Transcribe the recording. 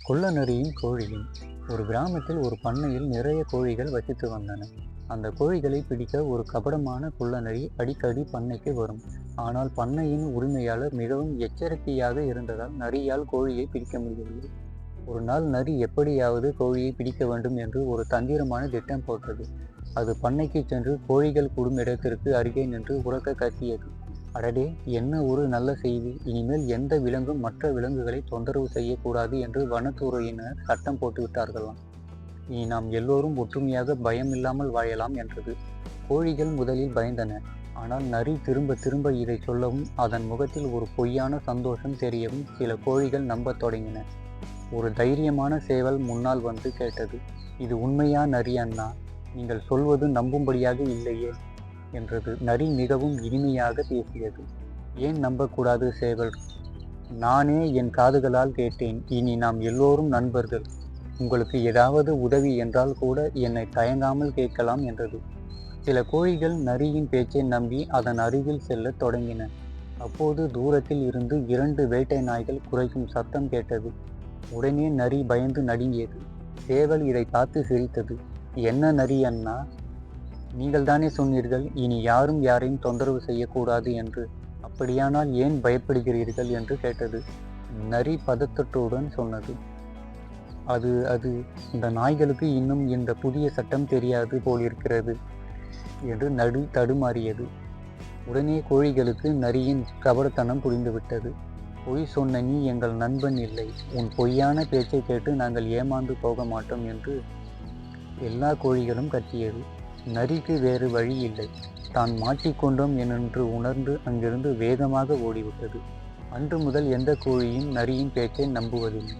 குள்ள நரியும் கோழியும். ஒரு கிராமத்தில் ஒரு பண்ணையில் நிறைய கோழிகள் வசித்து வந்தன. அந்த கோழிகளை பிடிக்க ஒரு கபடமான குள்ள நரி அடிக்கடி பண்ணைக்கு வரும். ஆனால் பண்ணையின் உரிமையாளர் மிகவும் எச்சரிக்கையாக இருந்ததால் நரியால் கோழியை பிடிக்க முடியவில்லை. ஒரு நாள் நரி எப்படியாவது கோழியை பிடிக்க வேண்டும் என்று ஒரு தந்திரமான திட்டம் போட்டது. அது பண்ணைக்கு சென்று கோழிகள் கூடும் இடத்திற்கு அருகே நின்று உரக்க கத்தியது. அடடே, என்ன ஒரு நல்ல செய்தி! இனிமேல் எந்த விலங்கும் மற்ற விலங்குகளை தொந்தரவு செய்யக்கூடாது என்று வனத்துறையினர் சட்டம் போட்டு விட்டார்களாம். இனி நாம் எல்லோரும் ஒற்றுமையாக பயம் இல்லாமல் வாழலாம் என்றது. கோழிகள் முதலில் பயந்தன. ஆனால் நரி திரும்ப திரும்ப இதை சொல்லவும் அதன் முகத்தில் ஒரு பொய்யான சந்தோஷம் தெரியவும் சில கோழிகள் நம்பத் தொடங்கின. ஒரு தைரியமான சேவல் முன்னால் வந்து கேட்டது. இது உண்மையா நரி அண்ணா? நீங்கள் சொல்வது நம்பும்படியாக இல்லையே என்றது. நரி மிகவும் இனிமையாக பேசியது. ஏன் நம்பக்கூடாது சேவல்? நானே என் காதுகளால் கேட்டேன். இனி நாம் எல்லோரும் நண்பர்கள். உங்களுக்கு ஏதாவது உதவி என்றால் கூட என்னை தயங்காமல் கேட்கலாம் என்றது. சில கோழிகள் நரியின் பேச்சை நம்பி அதன் அருகில் செல்ல தொடங்கின. அப்போது தூரத்தில் இருந்து 2 வேட்டை நாய்கள் குரைக்கும் சத்தம் கேட்டது. உடனே நரி பயந்து நடுங்கியது. சேவல் இதை பார்த்து சிரித்தது. என்ன நரி அண்ணா, நீங்கள் தானே சொன்னீர்கள் இனி யாரும் யாரையும் தொந்தரவு செய்யக்கூடாது என்று. அப்படியானால் ஏன் பயப்படுகிறீர்கள் என்று கேட்டது. நரி பதட்டத்துடன் சொன்னது. அது அது இந்த நாய்களுக்கு இன்னும் இந்த புதிய சட்டம் தெரியாது போலிருக்கிறது என்று நரி தடுமாறியது. உடனே கோழிகளுக்கு நரியின் கபடத்தனம் புரிந்துவிட்டது. பொய் சொன்ன நீ எங்கள் நண்பன் இல்லை. உன் பொய்யான பேச்சை கேட்டு நாங்கள் ஏமாந்து போக மாட்டோம் என்று எல்லா கோழிகளும் கத்தியது. நரிக்கு வேறு வழி இல்லை. தான் மாட்டிக்கொண்டோம் என்று உணர்ந்து அங்கிருந்து வேகமாக ஓடிவிட்டது. அன்று முதல் எந்த கோழியும் நரியின் பேச்சை நம்புவதில்லை.